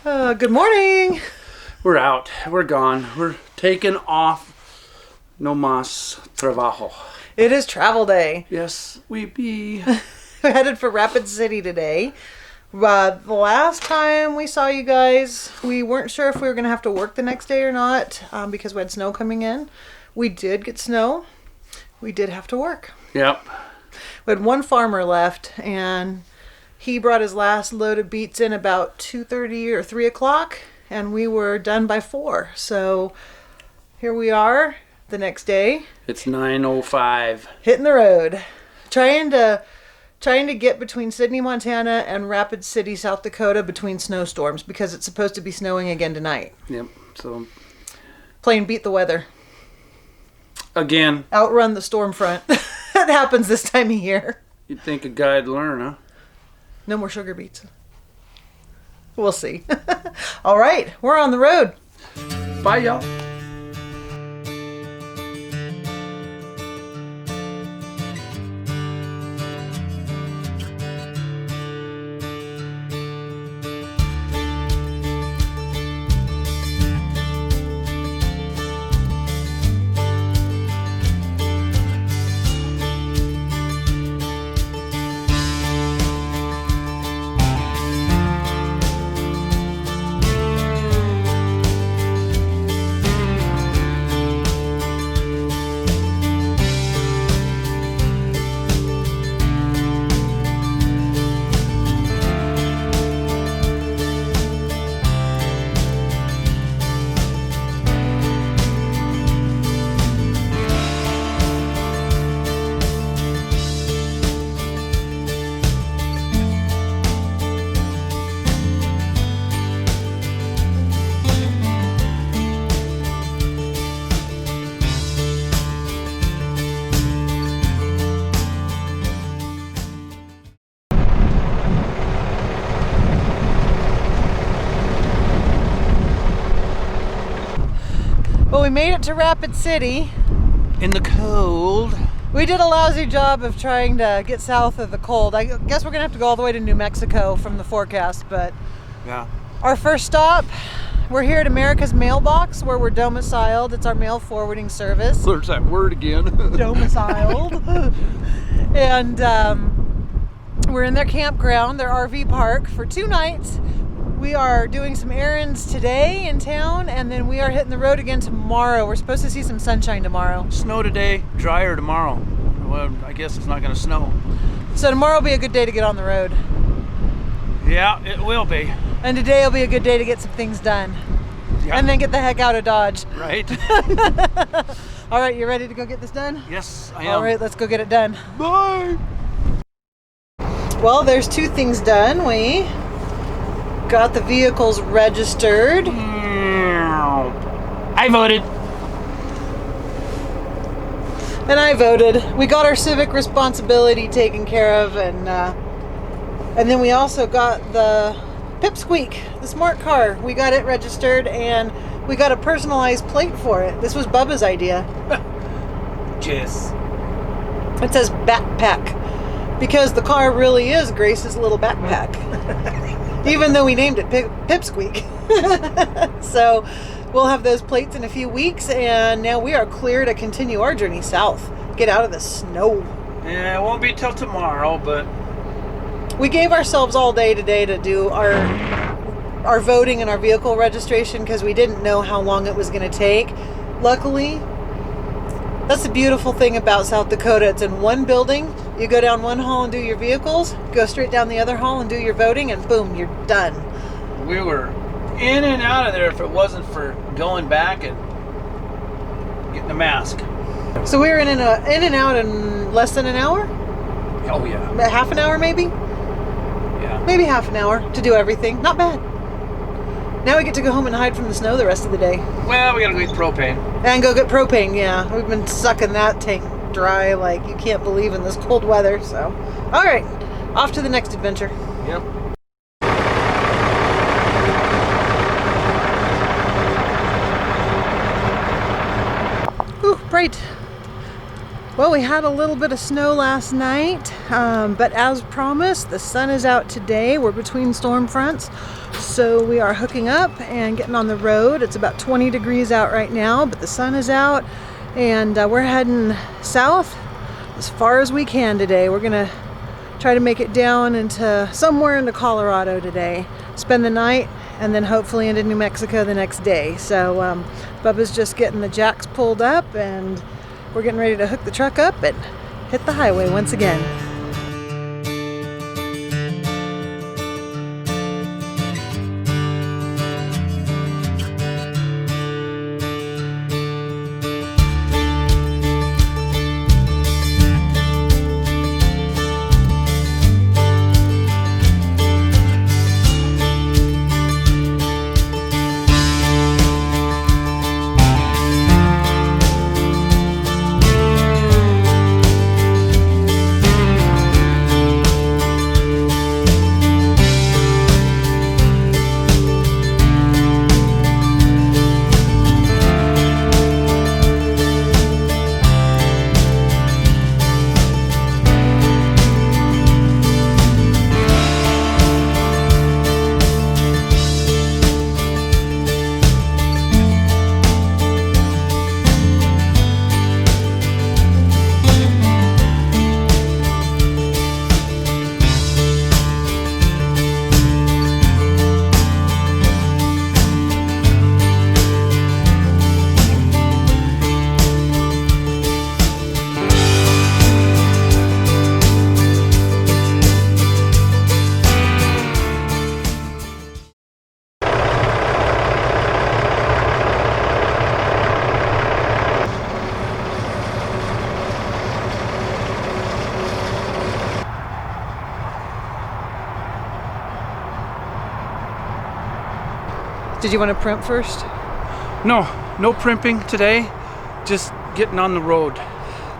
Good morning. We're out. We're gone. We're taking off. No más trabajo. It is travel day. Yes, we be. We're headed for Rapid City today. The last time we saw you guys, we weren't sure if we were going to have to work the next day or not because we had snow coming in. We did get snow. We did have to work. Yep. We had one farmer left, and he brought his last load of beets in about 2:30 or 3 o'clock, and we were done by 4. So here we are the next day. It's 9:05. Hitting the road. Trying to get between Sydney, Montana and Rapid City, South Dakota between snowstorms because it's supposed to be snowing again tonight. Yep. So Playing beat the weather. again, Outrun the storm front. That happens this time of year. you'd think a guy'd learn, huh? No more sugar beets. We'll see. All right, we're on the road. Bye, y'all. Well, we made it to Rapid City. In the cold. We did a lousy job of trying to get south of the cold. I guess we're going to have to go all the way to New Mexico from the forecast, but Yeah. our first stop, we're here at America's Mailbox where we're domiciled. It's our mail forwarding service. There's that word again. Domiciled. And we're in their campground, their RV park, for 2 nights. We are doing some errands today in town, and then we are hitting the road again tomorrow. We're supposed to see some sunshine tomorrow. Snow today, drier tomorrow. Well, I guess it's not going to snow. So tomorrow will be a good day to get on the road. Yeah, it will be. And today will be a good day to get some things done. Yeah. And then get the heck out of Dodge. Right? All right, you ready to go get this done? Yes, I am. All right, let's go get it done. Bye. Well, there's 2 things done. We got the vehicles registered. I voted. And I voted. We got our civic responsibility taken care of, and then we also got the Pipsqueak, the smart car. We got it registered, and we got a personalized plate for it. This was Bubba's idea. Cheers. It says backpack because the car really is Grace's little backpack. Even though we named it Pipsqueak. So we'll have those plates in a few weeks, and now we are clear to continue our journey south. Get out of the snow. Yeah, it won't be till tomorrow, but We gave ourselves all day today to do our voting and our vehicle registration because we didn't know how long it was going to take. Luckily, that's the beautiful thing about South Dakota. It's in one building. You go down one hall and do your vehicles, go straight down the other hall and do your voting, and boom, you're done. we were in and out of there if it wasn't for going back and getting a mask. So we were in and out in less than an hour? Oh yeah. Half an hour maybe? Yeah. Maybe half an hour to do everything. Not bad. Now we get to go home and hide from the snow the rest of the day. Well, we gotta go get propane. And go get propane, yeah. We've been sucking that tank dry like you can't believe in this cold weather, so. All right, off to the next adventure. Yep. Ooh, bright. Well, we had a little bit of snow last night, but as promised, the sun is out today. We're between storm fronts. So we are hooking up and getting on the road. It's about 20 degrees out right now, but the sun is out, and we're heading south as far as we can today. We're gonna try to make it down into somewhere into Colorado today, spend the night, and then hopefully into New Mexico the next day. So Bubba's just getting the jacks pulled up, and we're getting ready to hook the truck up and hit the highway once again. Did you want to primp first? No primping today, just getting on the road.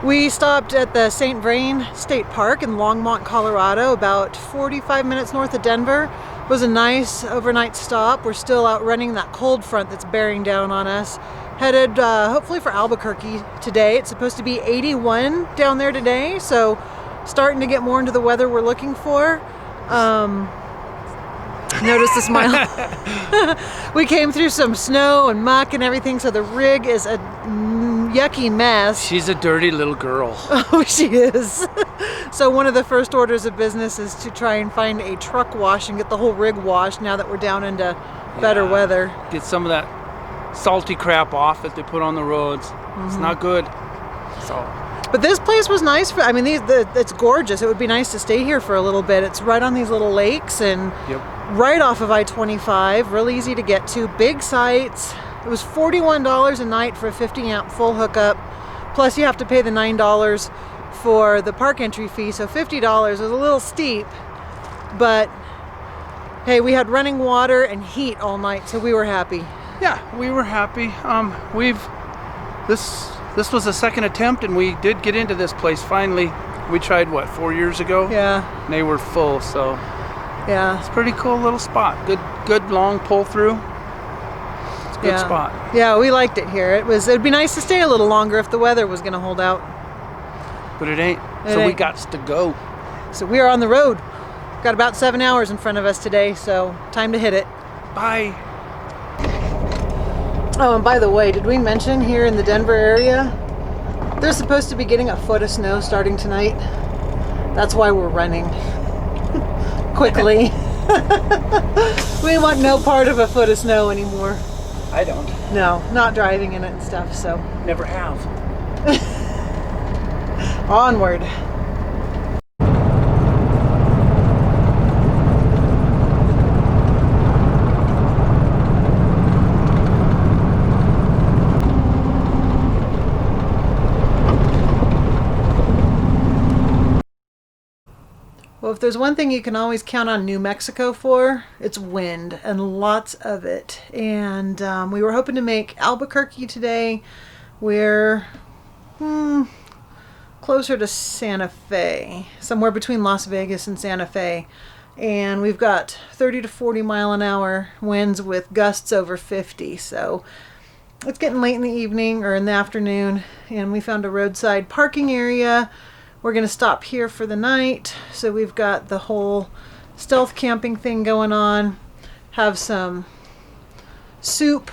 We stopped at the St. Vrain State Park in Longmont, Colorado, about 45 minutes north of Denver. It was a nice overnight stop. We're still outrunning that cold front that's bearing down on us. Headed hopefully for Albuquerque today. It's supposed to be 81 down there today, so starting to get more into the weather we're looking for. Notice the smile. We came through some snow and muck and everything, so the rig is a yucky mess. She's a dirty little girl. Oh, she is. So one of the first orders of business is to try and find a truck wash and get the whole rig washed now that we're down into better weather. Get some of that salty crap off that they put on the roads. It's not good. So. But this place was nice. It's gorgeous. It would be nice to stay here for a little bit. It's right on these little lakes and right off of I-25. Real easy to get to. Big sites. It was $41 a night for a 50-amp full hookup. Plus you have to pay the $9 for the park entry fee. So $50 is a little steep. But hey, we had running water and heat all night, so we were happy. Yeah, we were happy. This was the second attempt, and we did get into this place finally. We tried 4 years ago? Yeah. And they were full, so yeah, it's a pretty cool little spot. Good long pull through. It's a good spot. Yeah, we liked it here. It'd be nice to stay a little longer if the weather was going to hold out. But it ain't. So we got to go. So we are on the road. Got about 7 hours in front of us today, so time to hit it. Bye. Oh, and by the way, did we mention here in the Denver area, they're supposed to be getting a foot of snow starting tonight? That's why we're running. Quickly. We want no part of a foot of snow anymore. I don't. No, not driving in it and stuff, so. Never have. Onward. Well, if there's one thing you can always count on New Mexico for, it's wind, and lots of it. And we were hoping to make Albuquerque today. We're closer to Santa Fe, somewhere between Las Vegas and Santa Fe. And we've got 30 to 40 mile an hour winds with gusts over 50. So it's getting late in the evening or in the afternoon, and we found a roadside parking area. We're going to stop here for the night. So we've got the whole stealth camping thing going on. have some soup,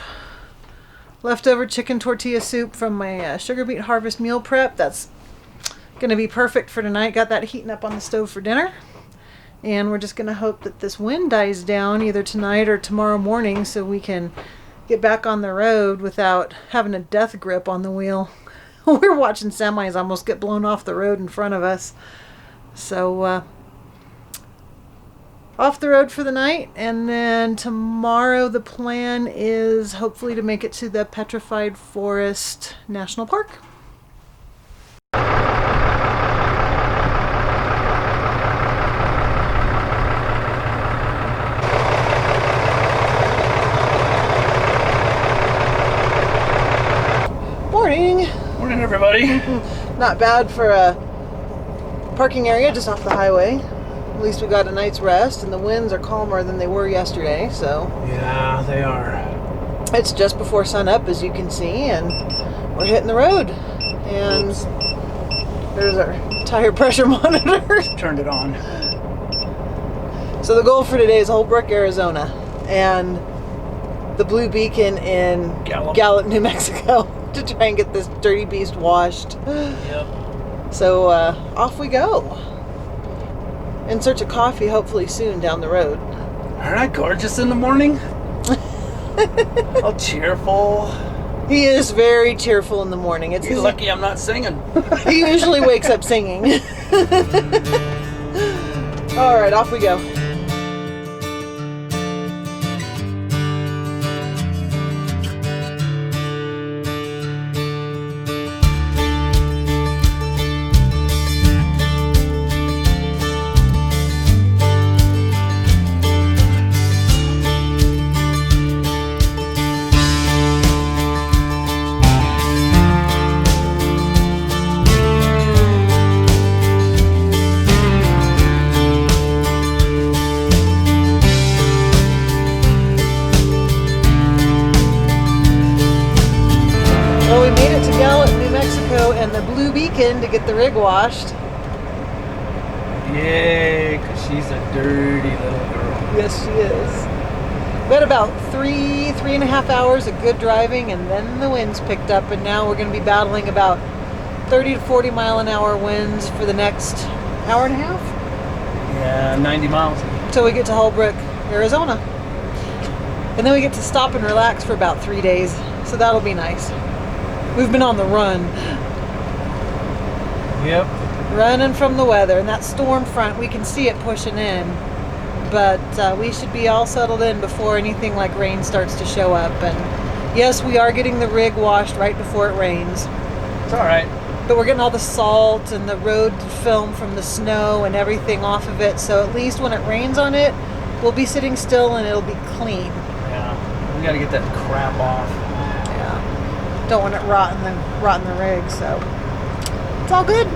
leftover chicken tortilla soup from my sugar beet harvest meal prep. That's gonna be perfect for tonight. Got that heating up on the stove for dinner. And we're just gonna hope that this wind dies down either tonight or tomorrow morning so we can get back on the road without having a death grip on the wheel. We're watching semis almost get blown off the road in front of us. So off the road for the night, and then tomorrow the plan is hopefully to make it to the Petrified Forest National Park. Morning. Morning, everybody. Not bad for a parking area just off the highway. At least we got a night's rest, and the winds are calmer than they were yesterday, so. Yeah, they are. It's just before sunup, as you can see, and we're hitting the road. And Oops. There's our tire pressure monitor. Turned it on. So the goal for today is Holbrook, Arizona, and the Blue Beacon in Gallup, New Mexico, to try and get this dirty beast washed. Yep. So off we go. In search of coffee, hopefully soon down the road. Aren't I gorgeous in the morning? All cheerful. He is very cheerful in the morning. It's He's lucky I'm not singing. He usually wakes up singing. All right, off we go. Well, we made it to Gallup, New Mexico, and the Blue Beacon to get the rig washed. Yay, because she's a dirty little girl. Yes, she is. We had about three and a half hours of good driving, and then the winds picked up, and now we're going to be battling about 30 to 40 mile an hour winds for the next hour and a half Yeah, 90 miles. until we get to Holbrook, Arizona. And then we get to stop and relax for about 3 days, so that'll be nice. We've been on the run, Yep. running from the weather, and that storm front, we can see it pushing in, but we should be all settled in before anything like rain starts to show up. And yes, we are getting the rig washed right before it rains, It's all right. but we're getting all the salt and the road film from the snow and everything off of it, so at least when it rains on it, we'll be sitting still and it'll be clean. Yeah. We got to get that crap off. Yeah, don't want it rot in the rig, so it's all good.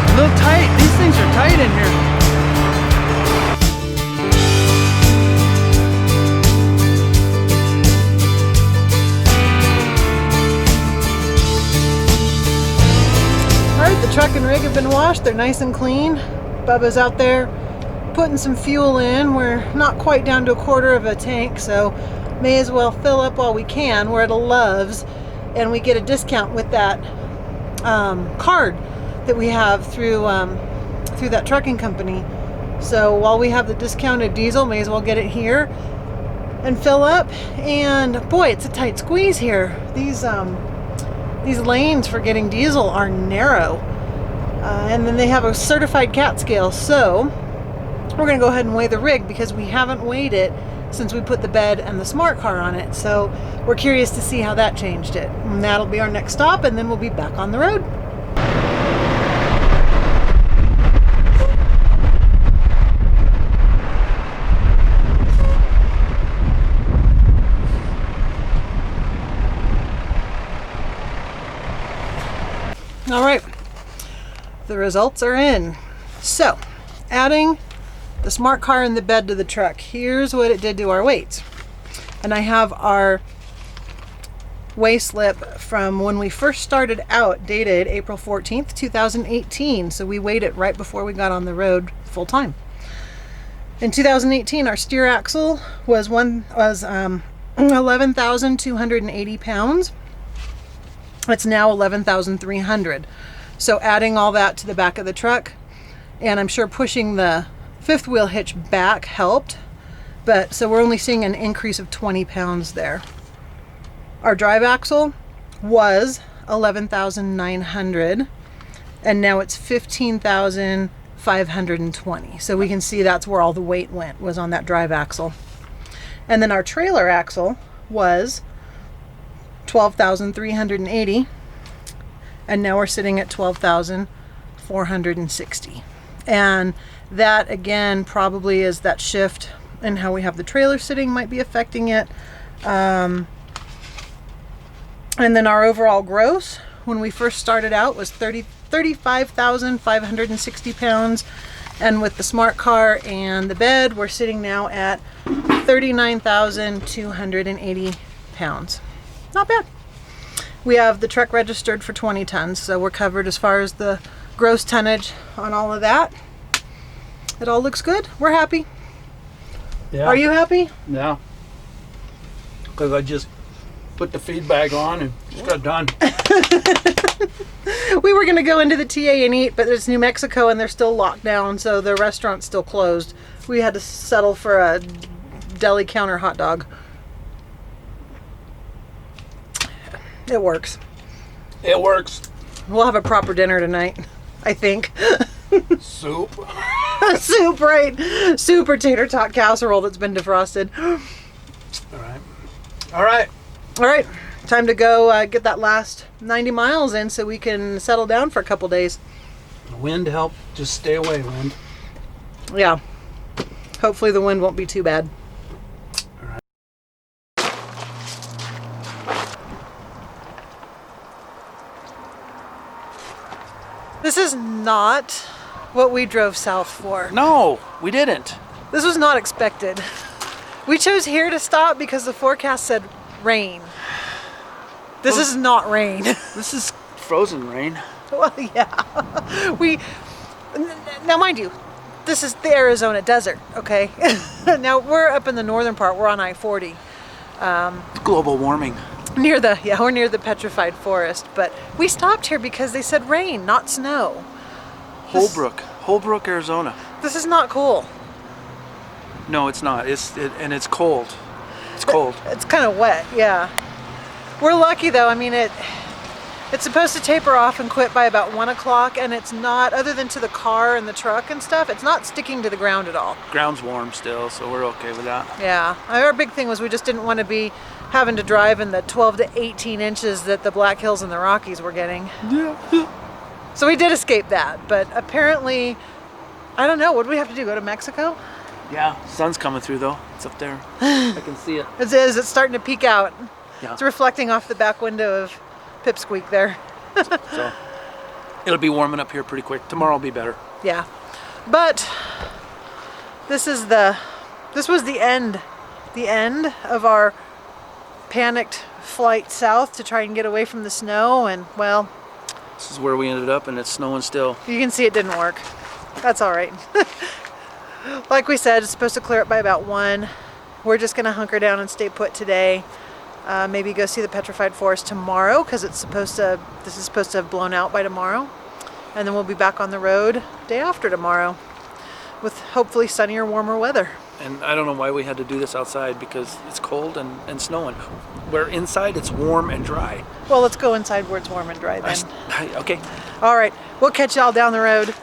A little tight. These things are tight in here. Alright, the truck and rig have been washed. They're nice and clean. Bubba's out there putting some fuel in. We're not quite down to a quarter of a tank, so may as well fill up while we can. We're at a Love's, and we get a discount with that card that we have through that trucking company. So while we have the discounted diesel, may as well get it here and fill up. And boy, it's a tight squeeze here. These lanes for getting diesel are narrow, and then they have a certified cat scale, so we're going to go ahead and weigh the rig because we haven't weighed it since we put the bed and the smart car on it. So we're curious to see how that changed it, and that'll be our next stop, and then we'll be back on the road. All right, the results are in. So, adding the smart car and the bed to the truck, here's what it did to our weights. And I have our weigh slip from when we first started out, dated April 14th, 2018. So we weighed it right before we got on the road full time. In 2018, our steer axle was 11,280 pounds. It's now 11,300. So adding all that to the back of the truck, and I'm sure pushing the fifth wheel hitch back helped, but so we're only seeing an increase of 20 pounds there. Our drive axle was 11,900, and now it's 15,520. So we can see that's where all the weight went, was on that drive axle. And then our trailer axle was 12,380, and now we're sitting at 12,460. And that again probably is that shift in how we have the trailer sitting might be affecting it. And then our overall gross when we first started out was 35,560 pounds, and with the smart car and the bed we're sitting now at 39,280 pounds. Not bad. We have the truck registered for 20 tons, so we're covered as far as the gross tonnage on all of that. It all looks good. We're happy. Yeah. Are you happy? Yeah. Because I just put the feed bag on and just got done. We were going to go into the TA and eat, but it's New Mexico and they're still locked down, so the restaurant's still closed. We had to settle for a deli counter hot dog. It works. It works. We'll have a proper dinner tonight, I think. Soup. Soup, right? Soup or tater tot casserole that's been defrosted. All right. All right. All right. Time to go get that last 90 miles in so we can settle down for a couple days. Wind help. Just stay away, wind. Yeah. Hopefully the wind won't be too bad. All right. This is not what we drove south for. No, we didn't. This was not expected. We chose here to stop because the forecast said rain. This is not rain. This is frozen rain. Well, yeah. Now, mind you, this is the Arizona desert, okay? Now, we're up in the northern part. We're on I-40. Global warming. We're near the petrified forest. But we stopped here because they said rain, not snow. Holbrook, Arizona. This is not cool. No, it's not. And it's cold. It's cold. It's kind of wet, yeah. We're lucky though. I mean, it's supposed to taper off and quit by about 1 o'clock, and it's not, other than to the car and the truck and stuff, it's not sticking to the ground at all. Ground's warm still, so we're okay with that. Yeah. Our big thing was we just didn't want to be having to drive in the 12 to 18 inches that the Black Hills and the Rockies were getting. Yeah. So we did escape that, but apparently, I don't know, what do we have to do, go to Mexico? Yeah, sun's coming through though. It's up there. I can see it. It is, it's starting to peek out. Yeah. It's reflecting off the back window of Pipsqueak there. So it'll be warming up here pretty quick. Tomorrow will be better. Yeah. But this was the end of our panicked flight south to try and get away from the snow, and well, This is where we ended up, and it's snowing still. you can see it didn't work. That's all right. Like we said, it's supposed to clear up by about 1. We're just going to hunker down and stay put today. Maybe go see the petrified forest tomorrow because this is supposed to have blown out by tomorrow. And then we'll be back on the road day after tomorrow with hopefully sunnier, warmer weather. And I don't know why we had to do this outside because it's cold and snowing. Where inside it's warm and dry. Well, let's go inside where it's warm and dry then. Okay. All right. We'll catch y'all down the road.